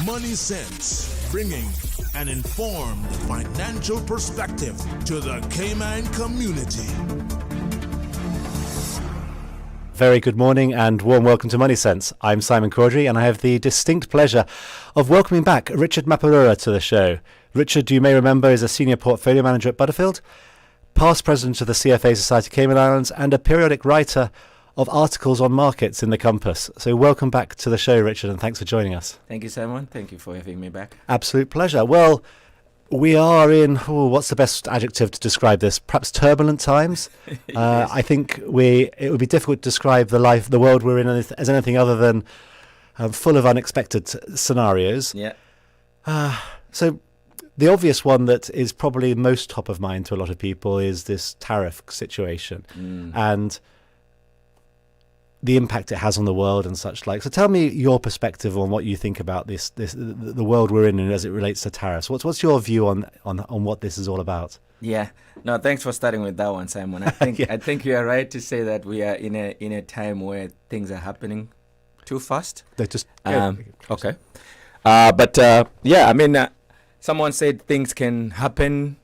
Money Sense, bringing an informed financial perspective to the Cayman community. Very good morning and warm welcome to Money Sense. I'm Simon Cawdery and I have the distinct pleasure of welcoming back Richard Maparura to the show. Richard, you may remember, is a senior portfolio manager at Butterfied, past president of the CFA Society Cayman Islands and a periodic writer of articles on markets in the Compass. So welcome back to the show, Richard, and thanks for joining us. Thank you, Simon. Thank you for having me back. Absolute pleasure. Well, we are in, what's the best adjective to describe this? Perhaps turbulent times. Yes. I think it would be difficult to describe the world we're in as anything other than full of unexpected scenarios. Yeah. So the obvious one that is probably most top of mind to a lot of people is this tariff situation and the impact it has on the world and such like. So tell me your perspective on what you think about the world we're in and as it relates to tariffs. What's your view on what this is all about? Yeah. No, thanks for starting with that one, Simon. I think Yeah. I think you are right to say that we are in a time where things are happening too fast. They're just Okay. Someone said things can happen,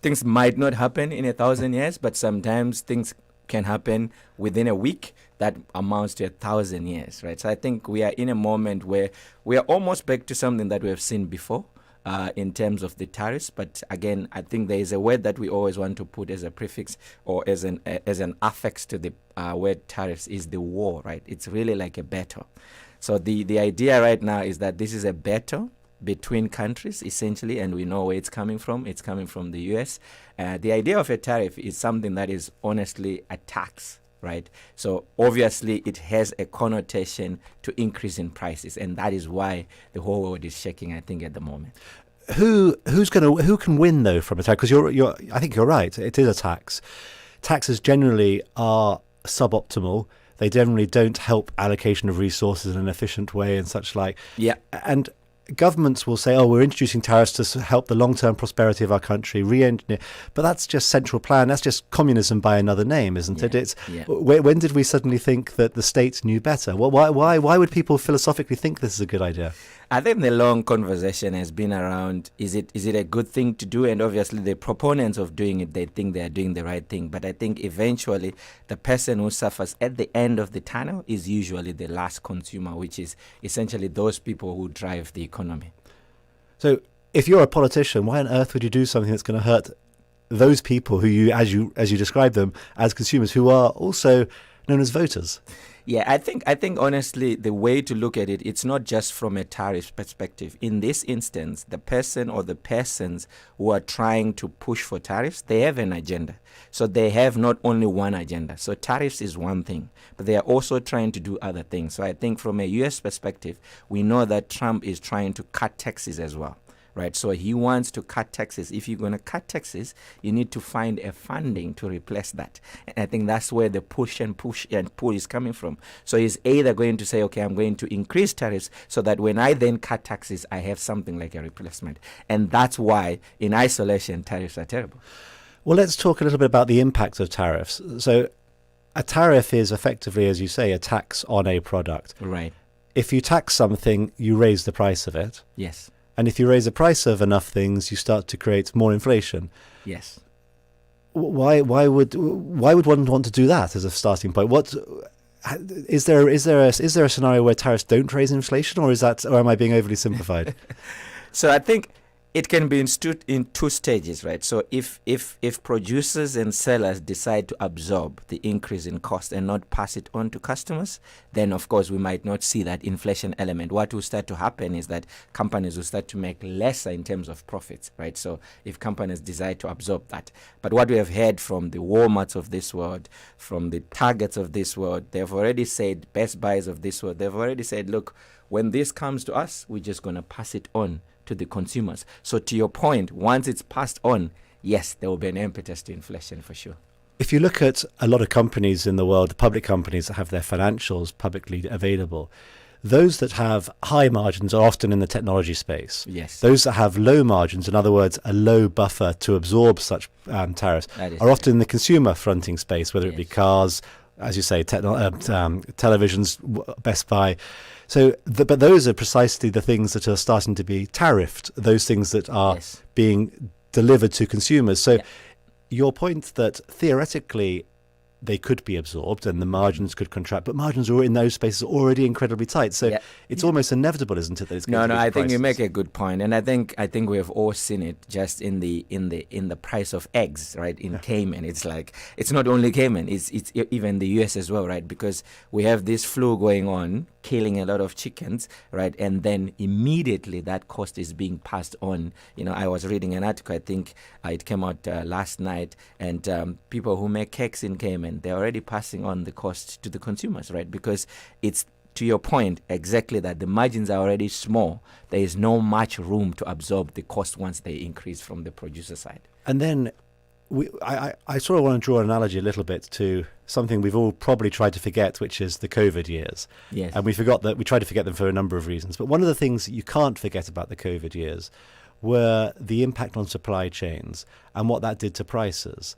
things might not happen in 1,000 years, but sometimes things can happen within a week that amounts to 1,000 years, right? So I think we are in a moment where we are almost back to something that we have seen before in terms of the tariffs. But again, I think there is a word that we always want to put as a prefix or as an affix to the word tariffs is the war, right? It's really like a battle. So the idea right now is that this is a battle between countries, essentially, and we know where it's coming from. It's coming from the US. The idea of a tariff is something that is honestly a tax, right? So obviously it has a connotation to increase in prices, and that is why the whole world is shaking, I think, at the moment. Who can win though from a tax? Because I think you're right. It is a tax. Taxes generally are suboptimal. They generally don't help allocation of resources in an efficient way and such like. Yeah. And governments will say, we're introducing tariffs to help the long-term prosperity of our country, re-engineer. But that's just central plan. That's just communism by another name, isn't it? When did we suddenly think that the state knew better? Well, why would people philosophically think this is a good idea? I think the long conversation has been around, is it a good thing to do? And obviously the proponents of doing it, they think they are doing the right thing. But I think eventually the person who suffers at the end of the tunnel is usually the last consumer, which is essentially those people who drive the economy. So if you're a politician, why on earth would you do something that's going to hurt those people who you, as you describe them, as consumers, who are also known as voters? Yeah, I think honestly, the way to look at it, it's not just from a tariff perspective. In this instance, the person or the persons who are trying to push for tariffs, they have an agenda. So they have not only one agenda. So tariffs is one thing, but they are also trying to do other things. So I think from a U.S. perspective, we know that Trump is trying to cut taxes as well. Right, so he wants to cut taxes. If you're going to cut taxes, you need to find a funding to replace that. And I think that's where the push and pull is coming from. So he's either going to say, okay, I'm going to increase tariffs so that when I then cut taxes, I have something like a replacement. And that's why, in isolation, tariffs are terrible. Well, let's talk a little bit about the impact of tariffs. So a tariff is effectively, as you say, a tax on a product. Right. If you tax something, you raise the price of it. Yes. And if you raise the price of enough things, you start to create more inflation. Yes. Why would one want to do that as a starting point? What is there a scenario where tariffs don't raise inflation, or am I being overly simplified? So I think it can be in two stages, right? So if producers and sellers decide to absorb the increase in cost and not pass it on to customers, then of course we might not see that inflation element. What will start to happen is that companies will start to make lesser in terms of profits, right? So if companies decide to absorb that. But what we have heard from the Walmarts of this world, from the Targets of this world, they've already said, Best Buys of this world, they've already said, look, when this comes to us, we're just going to pass it on to the consumers. So to your point, once it's passed on, yes, there will be an impetus to inflation for sure. If you look at a lot of companies in the world, the public companies that have their financials publicly available, those that have high margins are often in the technology space. Yes. Those that have low margins, in other words, a low buffer to absorb such tariffs, are often in the consumer fronting space, whether it be cars, as you say, televisions, Best Buy. So, but those are precisely the things that are starting to be tariffed, those things that are being delivered to consumers. So your point that theoretically they could be absorbed and the margins could contract, but margins are in those spaces already incredibly tight. So it's almost inevitable, isn't it? That it's going to I think you make a good point, and I think we have all seen it just in the price of eggs, right? In Cayman, it's like it's not only Cayman, it's even the US as well, right? Because we have this flu going on, killing a lot of chickens, right? And then immediately that cost is being passed on. I was reading an article, I think it came out last night, and people who make cakes in Cayman, they're already passing on the cost to the consumers, right? Because it's, to your point, exactly that the margins are already small. There is no much room to absorb the cost once they increase from the producer side. And then I sort of want to draw an analogy a little bit to something we've all probably tried to forget, which is the COVID years. Yes. And we tried to forget them for a number of reasons. But one of the things you can't forget about the COVID years were the impact on supply chains and what that did to prices.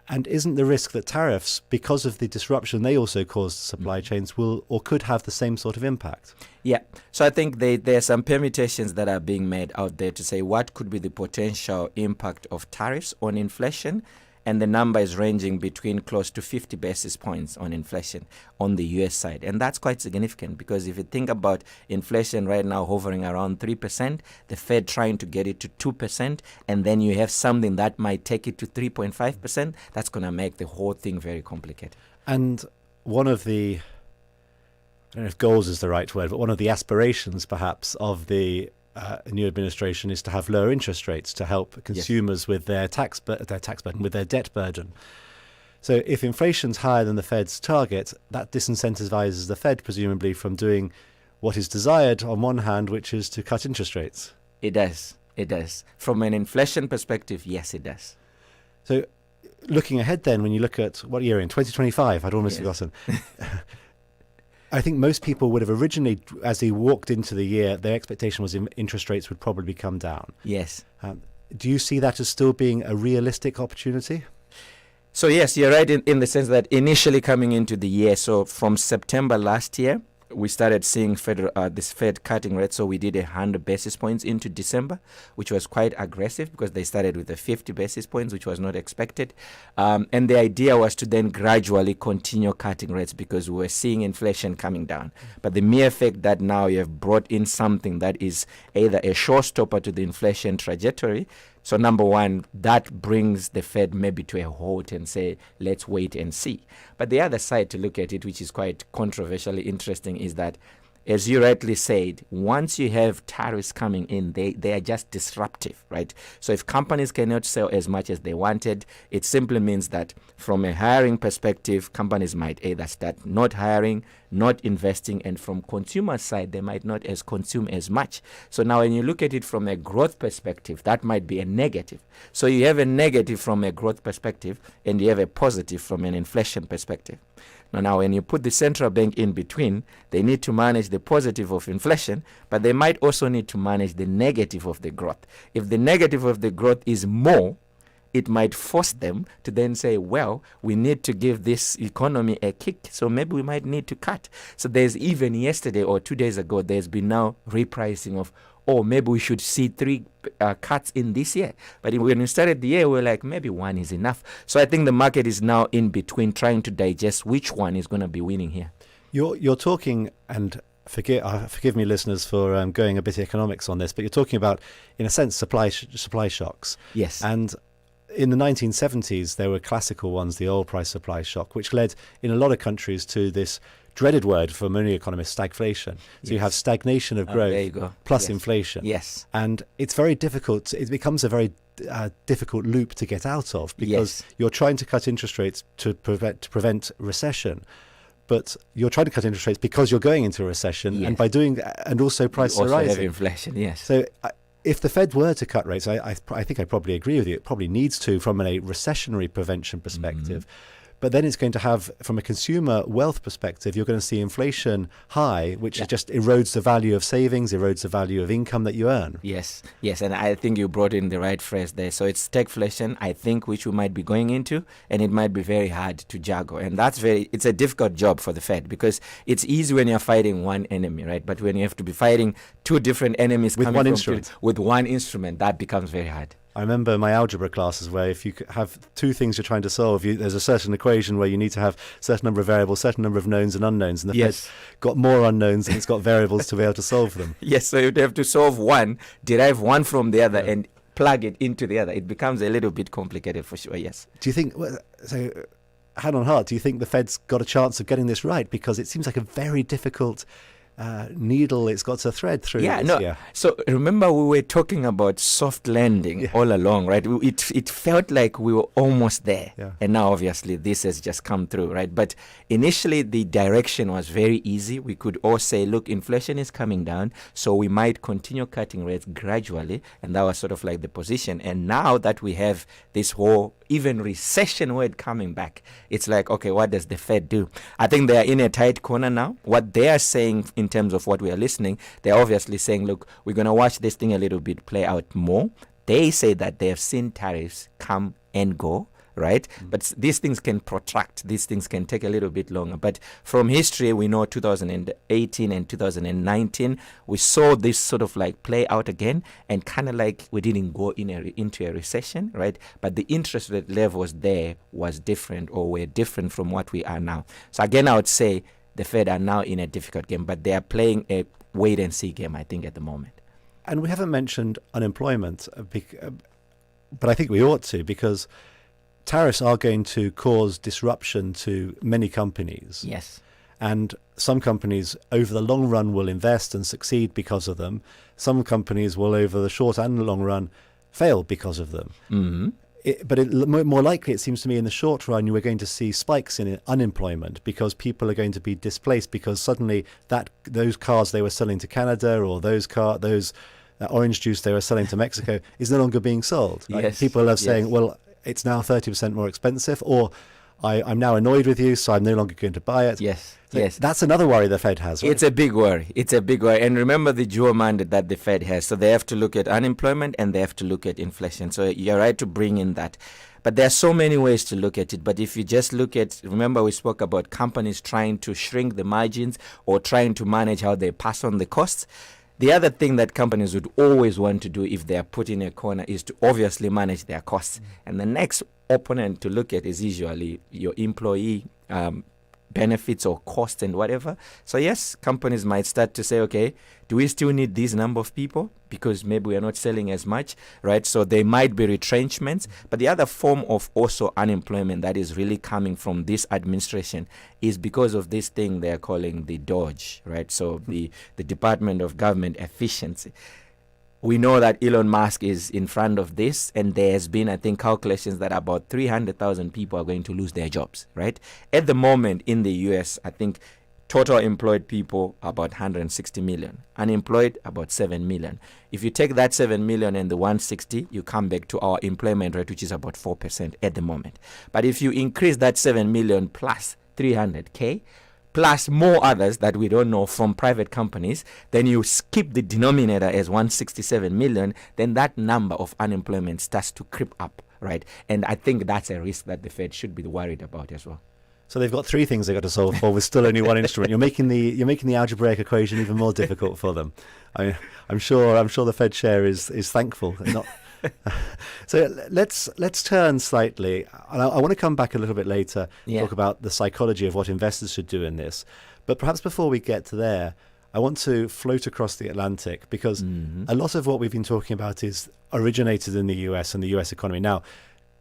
And isn't the risk that tariffs, because of the disruption they also caused to supply chains, will or could have the same sort of impact? Yeah. So I think there are some permutations that are being made out there to say what could be the potential impact of tariffs on inflation. And the number is ranging between close to 50 basis points on inflation on the US side. And that's quite significant because if you think about inflation right now hovering around 3%, the Fed trying to get it to 2%, and then you have something that might take it to 3.5%, that's going to make the whole thing very complicated. And one of the, I don't know if goals is the right word, but one of the aspirations perhaps of the new administration is to have lower interest rates to help consumers with their tax burden, with their debt burden. So if inflation's higher than the Fed's target, that disincentivizes the Fed presumably from doing what is desired on one hand, which is to cut interest rates. It does. From an inflation perspective, yes, it does. So looking ahead then, when you look at what year in 2025, I'd almost forgotten. I think most people would have originally, as they walked into the year, their expectation was interest rates would probably come down. Yes. Do you see that as still being a realistic opportunity? So yes, you're right in the sense that initially coming into the year, so from September last year, we started seeing this Fed cutting rate. So we did 100 basis points into December, which was quite aggressive because they started with 50 basis points, which was not expected. And the idea was to then gradually continue cutting rates because we were seeing inflation coming down. But the mere fact that now you have brought in something that is either a showstopper to the inflation trajectory. So number one, that brings the Fed maybe to a halt and say, let's wait and see. But the other side to look at it, which is quite controversially interesting, is that, as you rightly said, once you have tariffs coming in, they are just disruptive, right? So if companies cannot sell as much as they wanted, it simply means that from a hiring perspective, companies might either start not hiring, not investing, and from consumer side, they might not consume as much. So now when you look at it from a growth perspective, that might be a negative. So you have a negative from a growth perspective, and you have a positive from an inflation perspective. Now, when you put the central bank in between, they need to manage the positive of inflation, but they might also need to manage the negative of the growth. If the negative of the growth is more, it might force them to then say, well, we need to give this economy a kick, so maybe we might need to cut. So there's even yesterday or 2 days ago, there's been now repricing of, maybe we should see 3 cuts in this year. But when we started the year, we were like, maybe 1 is enough. So I think the market is now in between trying to digest which one is going to be winning here. You're talking, and forgive me, listeners, for going a bit economics on this, but you're talking about, in a sense, supply shocks. Yes. And in the 1970s, there were classical ones, the oil price supply shock, which led in a lot of countries to this dreaded word for many economists, stagflation. So you have stagnation of growth plus inflation. Yes. And it's very difficult. It becomes a very difficult loop to get out of because you're trying to cut interest rates to prevent recession. But you're trying to cut interest rates because you're going into a recession, and by doing and also prices are rising. Also have inflation, yes. So if the Fed were to cut rates, I think I probably agree with you. It probably needs to from a recessionary prevention perspective. But then it's going to have, from a consumer wealth perspective, you're going to see inflation high, which just erodes the value of savings, erodes the value of income that you earn. Yes, and I think you brought in the right phrase there. So it's stagflation, I think, which we might be going into, and it might be very hard to juggle. And it's a difficult job for the Fed, because it's easy when you're fighting one enemy, right? But when you have to be fighting two different enemies with one instrument, that becomes very hard. I remember my algebra classes where if you have two things you're trying to solve, there's a certain equation where you need to have a certain number of variables, certain number of knowns and unknowns, and the Fed's got more unknowns and it's got variables to be able to solve them. Yes, so you'd have to solve one, derive one from the other, and plug it into the other. It becomes a little bit complicated for sure, yes. Do you think, so hand on heart, do you think the Fed's got a chance of getting this right? Because it seems like a very difficult needle it's got to thread through. So remember, we were talking about soft landing all along, right? It felt like we were almost there, and now obviously this has just come through, right? But initially the direction was very easy. We could all say, look, inflation is coming down, so we might continue cutting rates gradually, and that was sort of like the position. And now that we have this whole even recession word coming back, it's like, okay, what does the Fed do? I think they are in a tight corner now. What they are saying in terms of what we are listening, they're obviously saying, look, we're going to watch this thing a little bit play out more. They say that they have seen tariffs come and go, right? But these things can protract. These things can take a little bit longer. But from history, we know 2018 and 2019, we saw this sort of like play out again, and kind of like we didn't go into a recession, right? But the interest rate levels there was different, or were different from what we are now. So again, I would say the Fed are now in a difficult game, but they are playing a wait and see game, I think, at the moment. And we haven't mentioned unemployment, but I think we ought to, because tariffs are going to cause disruption to many companies. Yes. And some companies over the long run will invest and succeed because of them. Some companies will over the short and the long run fail because of them. Mm-hmm. But more likely, it seems to me, in the short run, you are going to see spikes in unemployment, because people are going to be displaced, because suddenly those cars they were selling to Canada, or those orange juice they were selling to Mexico is no longer being sold. Yes. People are saying, well, it's now 30% more expensive, or I'm now annoyed with you, so I'm no longer going to buy it. Yes. So yes. That's another worry the Fed has, right? It's a big worry. And remember the dual mandate that the Fed has. So they have to look at unemployment and they have to look at inflation. So you're right to bring in that. But there are so many ways to look at it. But if you just look at, remember we spoke about companies trying to shrink the margins or trying to manage how they pass on the costs. The other thing that companies would always want to do if they are put in a corner is to obviously manage their costs. And the next opponent to look at is usually your employee benefits or costs and whatever. So yes, companies might start to say, okay, do we still need this number of people? Because maybe we are not selling as much, right? So there might be retrenchments. But the other form of also unemployment that is really coming from this administration is because of this thing they're calling the DOGE, right? So the Department of Government Efficiency. We know that Elon Musk is in front of this, and there has been, I think, calculations that about 300,000 people are going to lose their jobs, right? At the moment in the US, I think total employed people about 160 million, unemployed about 7 million. If you take that 7 million and the 160, you come back to our employment rate, which is about 4% at the moment. But if you increase that 7 million plus 300K, plus more others that we don't know from private companies, then you skip the denominator as 167 million, then that number of unemployment starts to creep up, right? And I think that's a risk that the Fed should be worried about as well. So they've got three things they've got to solve for with still only one instrument. You're making the algebraic equation even more difficult for them. I'm sure the Fed chair is thankful. So let's turn slightly. I want to come back a little bit later, talk about the psychology of what investors should do in this. But perhaps before we get to there, I want to float across the Atlantic, because a lot of what we've been talking about is originated in the US and the US economy. Now,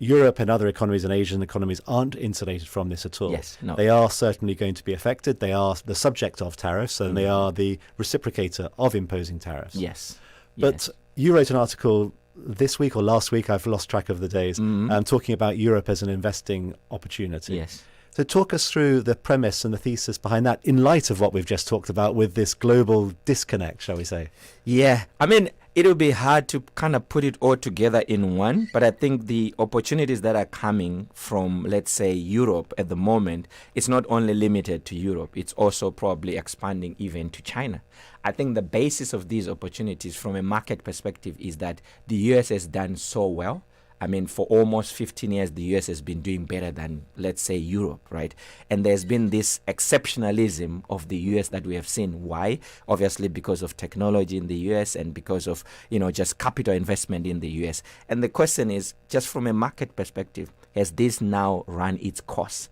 Europe and other economies and Asian economies aren't insulated from this at all. Yes, no. They are certainly going to be affected. They are the subject of tariffs, and they are the reciprocator of imposing tariffs. Yes. But you wrote an article this week or last week, I've lost track of the days, talking about Europe as an investing opportunity. Yes. So talk us through the premise and the thesis behind that in light of what we've just talked about with this global disconnect, shall we say? Yeah. I mean, it'll be hard to kind of put it all together in one, but I think the opportunities that are coming from, let's say, Europe at the moment, it's not only limited to Europe, it's also probably expanding even to China. I think the basis of these opportunities from a market perspective is that the US has done so well. I mean, for almost 15 years, the US has been doing better than, let's say, Europe, right? And there's been this exceptionalism of the US that we have seen. Why? Obviously, because of technology in the US and because of, just capital investment in the US. And the question is, just from a market perspective, has this now run its course?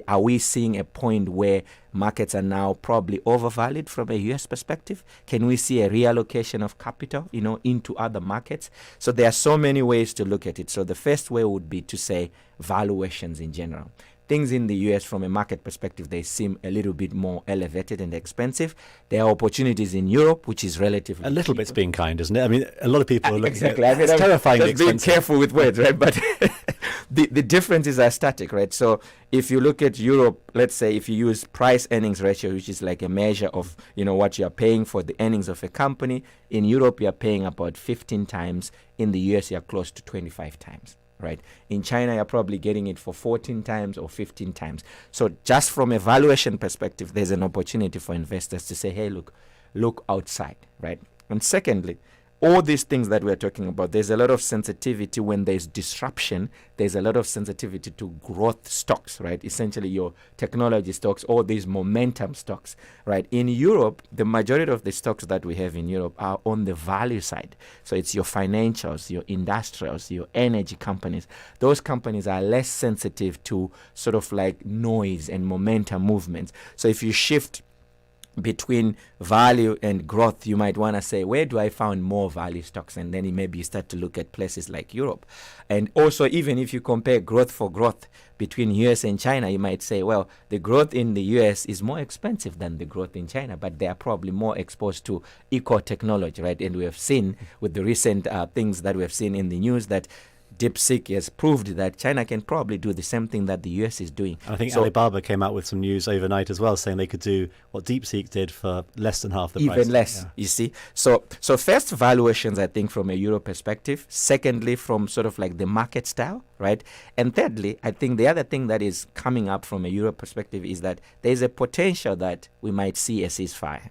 Are we seeing a point where markets are now probably overvalued from a US perspective? Can we see a reallocation of capital, into other markets? So there are so many ways to look at it. So the first way would be to say valuations in general. Things in the US from a market perspective, they seem a little bit more elevated and expensive. There are opportunities in Europe, which is relatively a little cheaper. bit's being kind, isn't it? I mean, a lot of people are looking exactly. at it's terrifyingly just being expensive. careful with words, right? But the differences are static, right? So if you look at Europe, let's say if you use price earnings ratio, which is like a measure of what you're paying for the earnings of a company, in Europe you're paying about 15 times. In the US you're close to 25 times. Right. In China, you're probably getting it for 14 times or 15 times. So just from a valuation perspective, there's an opportunity for investors to say, hey, look outside. Right. And secondly, all these things that we're talking about, there's a lot of sensitivity when there's disruption. There's a lot of sensitivity to growth stocks, right? Essentially your technology stocks, all these momentum stocks, right? In Europe, the majority of the stocks that we have in Europe are on the value side. So it's your financials, your industrials, your energy companies. Those companies are less sensitive to sort of like noise and momentum movements. So if you shift between value and growth, you might want to say, where do I find more value stocks? And then maybe you start to look at places like Europe. And also, even if you compare growth for growth between US and China, you might say, well, the growth in the US is more expensive than the growth in China, but they are probably more exposed to eco-technology, right? And we have seen with the recent things that we have seen in the news that DeepSeek has proved that China can probably do the same thing that the US is doing. And I think Alibaba came out with some news overnight as well, saying they could do what DeepSeek did for less than half the price. Even less, you see. So first, valuations, I think, from a Euro perspective. Secondly, from sort of like the market style, right? And thirdly, I think the other thing that is coming up from a Euro perspective is that there's a potential that we might see a ceasefire.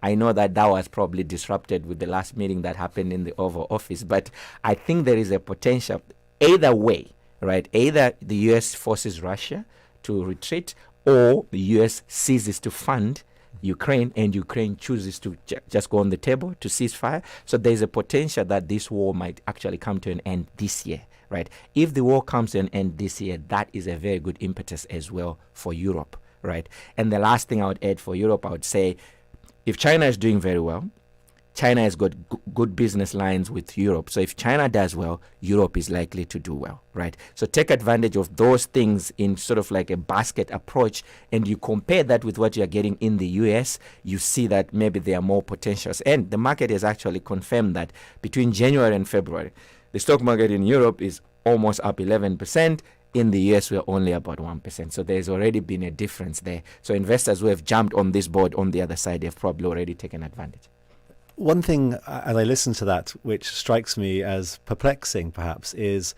I know that was probably disrupted with the last meeting that happened in the Oval Office, but I think there is a potential either way, right? Either the US forces Russia to retreat or the US ceases to fund Ukraine and Ukraine chooses to just go on the table to ceasefire. So there's a potential that this war might actually come to an end this year, right? If the war comes to an end this year, that is a very good impetus as well for Europe, right? And the last thing I would add for Europe, I would say, if China is doing very well, China has got good business lines with Europe. So if China does well, Europe is likely to do well, right? So take advantage of those things in sort of like a basket approach, and you compare that with what you're getting in the US, you see that maybe there are more potentials. And the market has actually confirmed that between January and February, the stock market in Europe is almost up 11%. In the US, we're only about 1%. So there's already been a difference there. So investors who have jumped on this board on the other side have probably already taken advantage. One thing, as I listen to that, which strikes me as perplexing, perhaps, is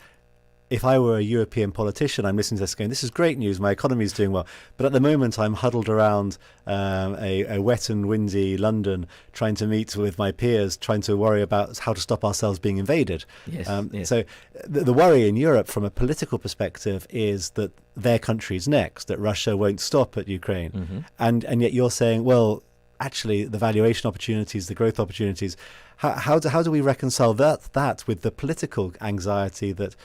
if I were a European politician, I'm listening to this going, this is great news, my economy is doing well. But at the moment, I'm huddled around a wet and windy London, trying to meet with my peers, trying to worry about how to stop ourselves being invaded. Yes, yes. So the worry in Europe from a political perspective is that their country's next, that Russia won't stop at Ukraine. Mm-hmm. And yet you're saying, well, actually, the valuation opportunities, the growth opportunities, how do we reconcile that with the political anxiety that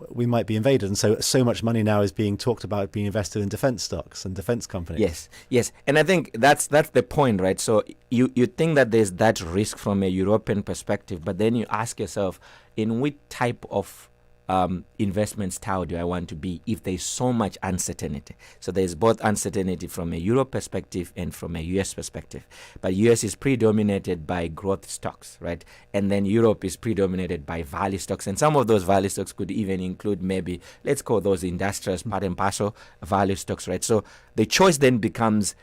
we might be invaded? And so much money now is being talked about being invested in defense stocks and defense companies. Yes. And I think that's the point, right? So you think that there's that risk from a European perspective, but then you ask yourself, in which type of investment style do I want to be if there's so much uncertainty? So there's both uncertainty from a Euro perspective and from a US perspective. But US is predominated by growth stocks, right? And then Europe is predominated by value stocks. And some of those value stocks could even include maybe, let's call those industrials, part and parcel value stocks, right? So the choice then becomes,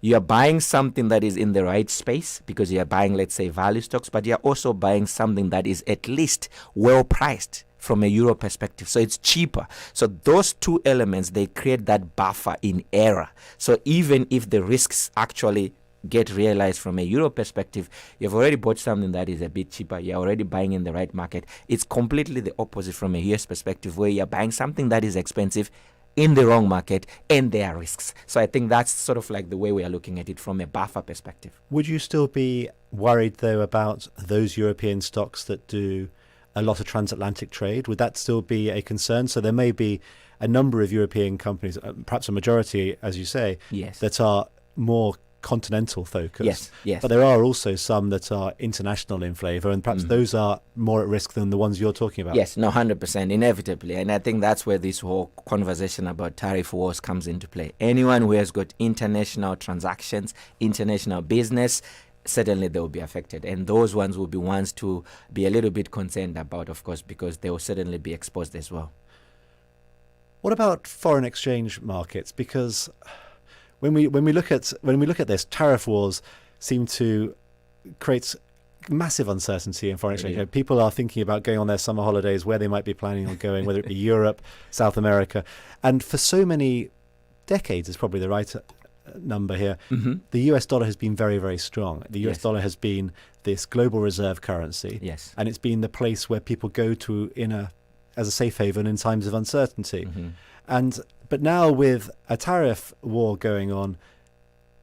you're buying something that is in the right space because you're buying, let's say, value stocks, but you're also buying something that is at least well priced from a euro perspective. So it's cheaper. So those two elements, they create that buffer in error. So even if the risks actually get realized from a euro perspective, you've already bought something that is a bit cheaper. You're already buying in the right market. It's completely the opposite from a US perspective, where you're buying something that is expensive in the wrong market, and there are risks. So I think that's sort of like the way we are looking at it from a buffer perspective. Would you still be worried, though, about those European stocks that do a lot of transatlantic trade? Would that still be a concern? So there may be a number of European companies, perhaps a majority, as you say, Yes. that are more continental focused. Yes, yes. But there are also some that are international in flavour, and perhaps those are more at risk than the ones you're talking about. Yes, no, 100%, inevitably. And I think that's where this whole conversation about tariff wars comes into play. Anyone who has got international transactions, international business, certainly they will be affected. And those ones will be ones to be a little bit concerned about, of course, because they will certainly be exposed as well. What about foreign exchange markets? Because when we look at this, tariff wars seem to create massive uncertainty in foreign exchange. Really? People are thinking about going on their summer holidays, where they might be planning on going, whether it be Europe, South America, and for so many decades is probably the right number here. The US dollar has been very, very strong. The US Yes. dollar has been this global reserve currency, Yes. and it's been the place where people go to as a safe haven in times of uncertainty. But now with a tariff war going on,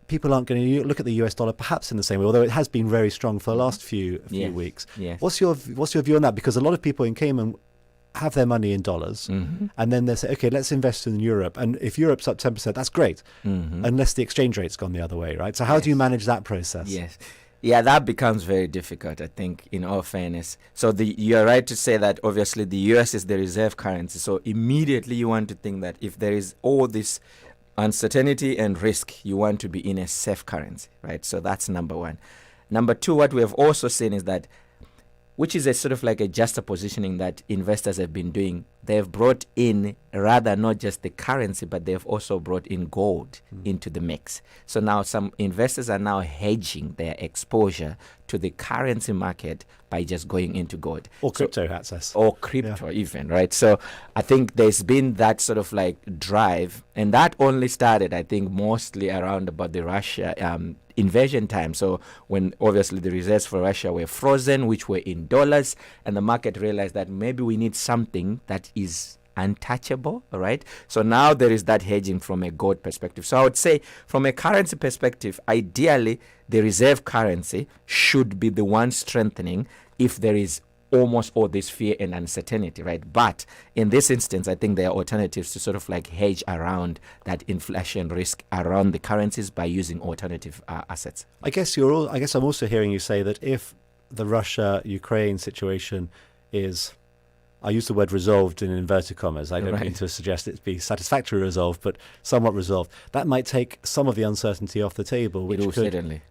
people aren't going to look at the US dollar perhaps in the same way, although it has been very strong for the last few Yes. weeks. Yes. What's your view on that? Because a lot of people in Cayman have their money in dollars, and then they say, okay, let's invest in Europe. And if Europe's up 10%, that's great, unless the exchange rate's gone the other way, right? So how do you manage that process? Yes. Yeah, that becomes very difficult, I think, in all fairness. So you're right to say that obviously the US is the reserve currency. So immediately you want to think that if there is all this uncertainty and risk, you want to be in a safe currency, right? So that's number one. Number two, what we have also seen is that, which is a sort of like a juxtapositioning that investors have been doing. They've brought in rather not just the currency, but they've also brought in gold into the mix. So now some investors are now hedging their exposure to the currency market by just going into gold. Or crypto access. Or crypto even, right? So I think there's been that sort of like drive, and that only started, I think, mostly around about the Russia invasion time. So when obviously the reserves for Russia were frozen, which were in dollars, and the market realized that maybe we need something that is untouchable, all right? So now there is that hedging from a gold perspective. So I would say from a currency perspective, ideally the reserve currency should be the one strengthening if there is almost all this fear and uncertainty, right? But in this instance, I think there are alternatives to sort of like hedge around that inflation risk around the currencies by using alternative assets. I guess I'm also hearing you say that if the Russia-Ukraine situation is, I use the word resolved in inverted commas. I don't mean to suggest it be satisfactory resolved, but somewhat resolved. That might take some of the uncertainty off the table, which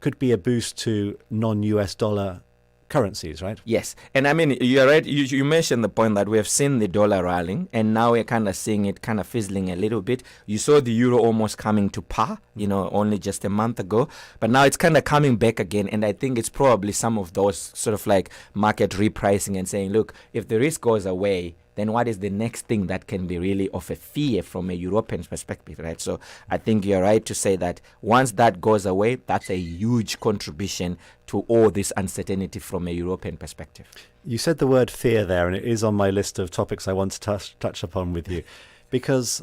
could be a boost to non-US dollar currencies, right? Yes. And I mean, you're right. You mentioned the point that we have seen the dollar rallying, and now we're kind of seeing it kind of fizzling a little bit. You saw the euro almost coming to par, only just a month ago. But now it's kind of coming back again. And I think it's probably some of those sort of like market repricing and saying, look, if the risk goes away, then what is the next thing that can be really of a fear from a European perspective, right? So I think you're right to say that once that goes away, that's a huge contribution to all this uncertainty from a European perspective. You said the word fear there, and it is on my list of topics I want to touch upon with you, because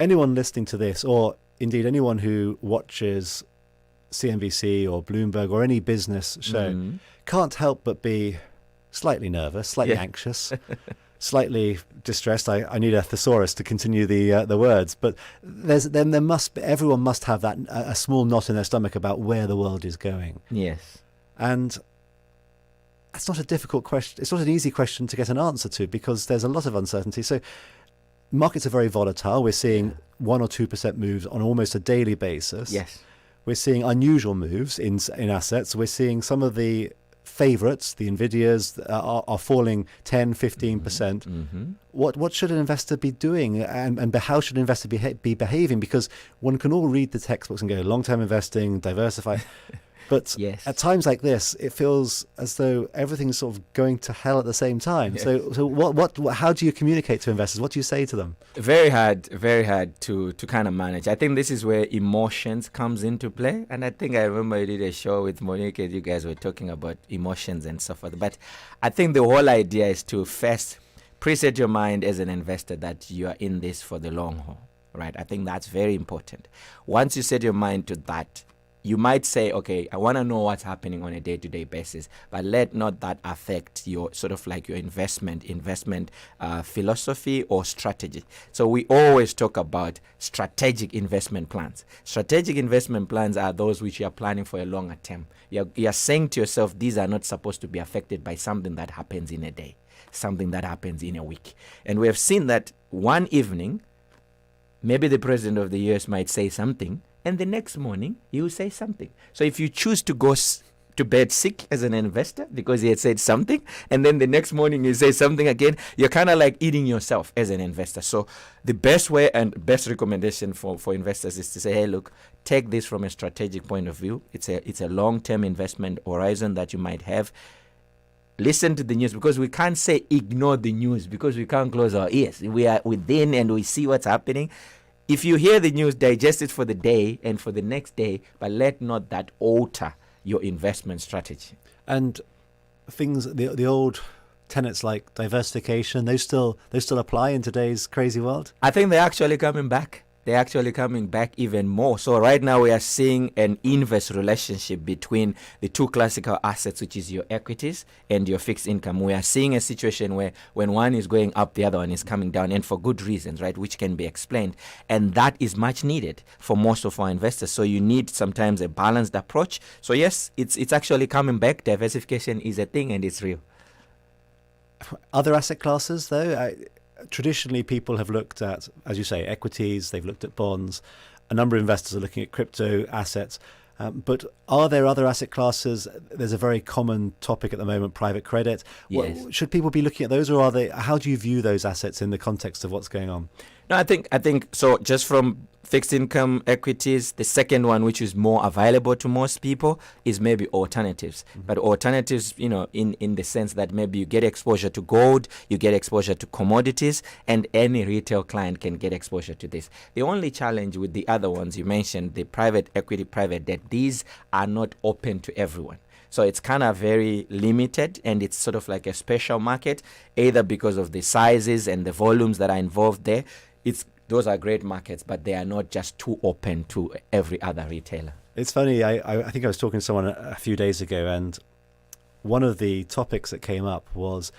anyone listening to this, or indeed anyone who watches CNBC or Bloomberg or any business show, can't help but be slightly nervous, slightly anxious, slightly distressed. I need a thesaurus to continue the words, but everyone must have that a small knot in their stomach about where the world is going. Yes, and that's not a difficult question. It's not an easy question to get an answer to, because there's a lot of uncertainty. So markets are very volatile. We're seeing 1 or 2% moves on almost a daily basis. Yes, we're seeing unusual moves in assets. We're seeing some of the favorites, the Nvidias, are falling 10, 15%. What should an investor be doing, and how should an investor be behaving? Because one can all read the textbooks and go long-term investing, diversify. But Yes. at times like this, it feels as though everything's sort of going to hell at the same time. Yes. So how do you communicate to investors? What do you say to them? Very hard to kind of manage. I think this is where emotions comes into play. And I think I remember you did a show with Monique, you guys were talking about emotions and so forth. But I think the whole idea is to first preset your mind as an investor that you are in this for the long haul, right? I think that's very important. Once you set your mind to that, you might say, okay, I want to know what's happening on a day-to-day basis, but let not that affect your sort of like your investment philosophy or strategy. So we always talk about strategic investment plans. Strategic investment plans are those which you are planning for a longer term. You are saying to yourself, these are not supposed to be affected by something that happens in a day, something that happens in a week. And we have seen that one evening, maybe the president of the US might say something, and the next morning he will say something. So if you choose to go to bed sick as an investor because he had said something, and then the next morning you say something again, you're kind of like eating yourself as an investor. So the best way and best recommendation for investors is to say, hey, look, take this from a strategic point of view. It's a long-term investment horizon that you might have. Listen to the news, because we can't say ignore the news because we can't close our ears. We are within and we see what's happening. If you hear the news, digest it for the day and for the next day, but let not that alter your investment strategy. And things, the old tenets like diversification, those still apply in today's crazy world? I think they're actually coming back. They're actually coming back even more. So right now we are seeing an inverse relationship between the two classical assets, which is your equities and your fixed income. We are seeing a situation where when one is going up, the other one is coming down, and for good reasons, right, which can be explained. And that is much needed for most of our investors. So you need sometimes a balanced approach. So yes, it's actually coming back. Diversification is a thing and it's real. Other asset classes, though, traditionally people have looked at, as you say, equities, they've looked at bonds. A number of investors are looking at crypto assets. But are there other asset classes? There's a very common topic at the moment, private credit. Yes. Should people be looking at those, or are they? How do you view those assets in the context of what's going on? No, I think so. Just from fixed income equities, the second one, which is more available to most people, is maybe alternatives. Mm-hmm. But alternatives, in the sense that maybe you get exposure to gold, you get exposure to commodities, and any retail client can get exposure to this. The only challenge with the other ones you mentioned, the private equity, private debt, these are not open to everyone. So it's kind of very limited, and it's sort of like a special market, either because of the sizes and the volumes that are involved there. Those are great markets, but they are not just too open to every other retailer. It's funny, I think I was talking to someone a few days ago, and one of the topics that came up was,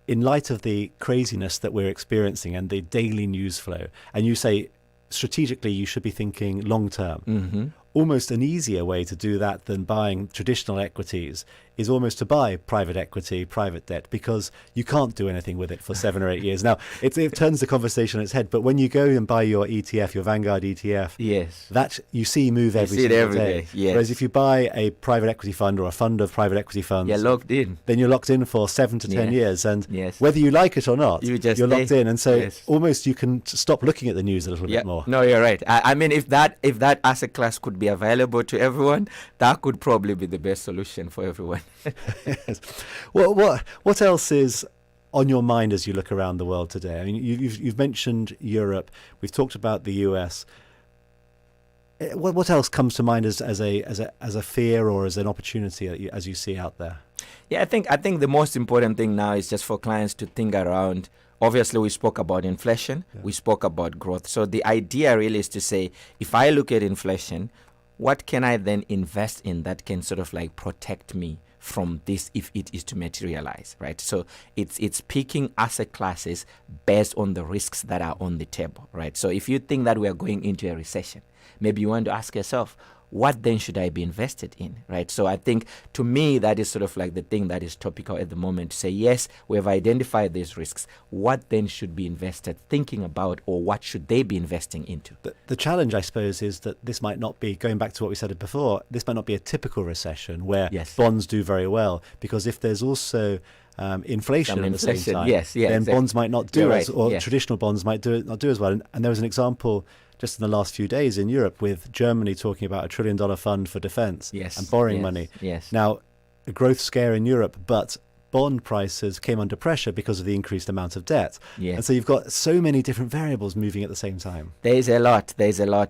in light of the craziness that we're experiencing and the daily news flow, and you say strategically you should be thinking long term. Mm-hmm. Almost an easier way to do that than buying traditional equities is almost to buy private equity, private debt, because you can't do anything with it for 7 or 8 years. Now, it turns the conversation on its head, but when you go and buy your ETF, your Vanguard ETF, yes, that you see move every single day. Yes. Whereas if you buy a private equity fund or a fund of private equity funds, you're locked in. Then you're locked in for 7 to 10 years. And yes, whether you like it or not, you're locked in. And so yes, almost you can stop looking at the news a little bit more. No, you're right. I mean, if that asset class could be available to everyone, that could probably be the best solution for everyone. Yes. Well, what else is on your mind as you look around the world today? I mean, you've mentioned Europe. We've talked about the US. What else comes to mind as a fear or as an opportunity as you see out there? Yeah, I think the most important thing now is just for clients to think around. Obviously, we spoke about inflation. Yeah. We spoke about growth. So the idea really is to say, if I look at inflation, what can I then invest in that can sort of like protect me from this if it is to materialize, right? So it's picking asset classes based on the risks that are on the table, right? So if you think that we are going into a recession, maybe you want to ask yourself, what then should I be invested in, right? So I think, to me, that is sort of like the thing that is topical at the moment, to say, yes, we have identified these risks. What then should be invested thinking about, or what should they be investing into? The challenge, I suppose, is that this might not be, going back to what we said before, this might not be a typical recession where bonds do very well, because if there's also inflation at the same time, then bonds might not do traditional bonds might not do as well. And there was an example just in the last few days in Europe with Germany talking about $1 trillion fund for defense and borrowing money. Now, a growth scare in Europe, but bond prices came under pressure because of the increased amount of debt. And so you've got so many different variables moving at the same time. There's a lot.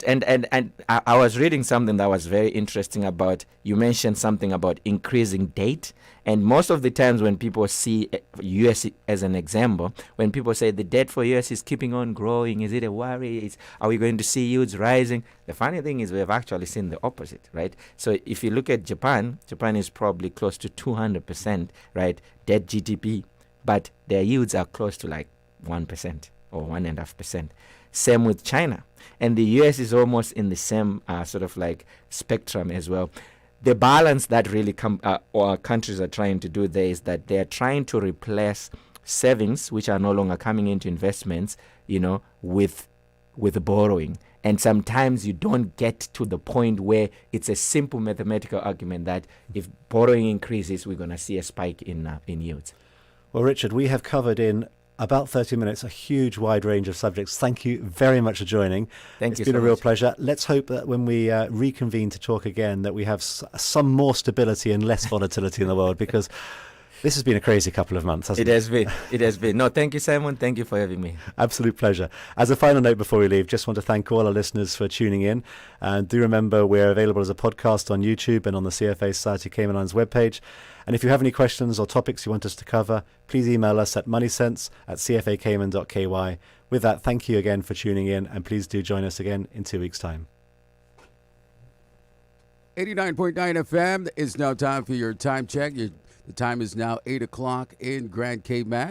And I was reading something that was very interesting about, you mentioned something about increasing debt. And most of the times when people see US as an example, when people say the debt for US is keeping on growing, is it a worry? Are we going to see yields rising? The funny thing is we have actually seen the opposite, right? So if you look at Japan is probably close to 200%, right, debt GDP, but their yields are close to like 1% or 1.5%. Same with China. And the US is almost in the same sort of like spectrum as well. The balance that really or countries are trying to do there is that they're trying to replace savings, which are no longer coming into investments, with borrowing. And sometimes you don't get to the point where it's a simple mathematical argument that if borrowing increases, we're going to see a spike in yields. Well, Richard, we have covered in about 30 minutes a huge wide range of subjects. Thank you very much for joining. It's been a real pleasure. Let's hope that when we reconvene to talk again, that we have some more stability and less volatility in the world, because this has been a crazy couple of months, hasn't it? It has been. No, thank you, Simon. Thank you for having me. Absolute pleasure. As a final note before we leave, just want to thank all our listeners for tuning in. And do remember, we're available as a podcast on YouTube and on the CFA Society Cayman Islands webpage. And if you have any questions or topics you want us to cover, please email us at moneysense@cfacayman.ky. With that, thank you again for tuning in, and please do join us again in 2 weeks' time. 89.9 FM is now time for your time check. The time is now 8 o'clock in Grand Cayman.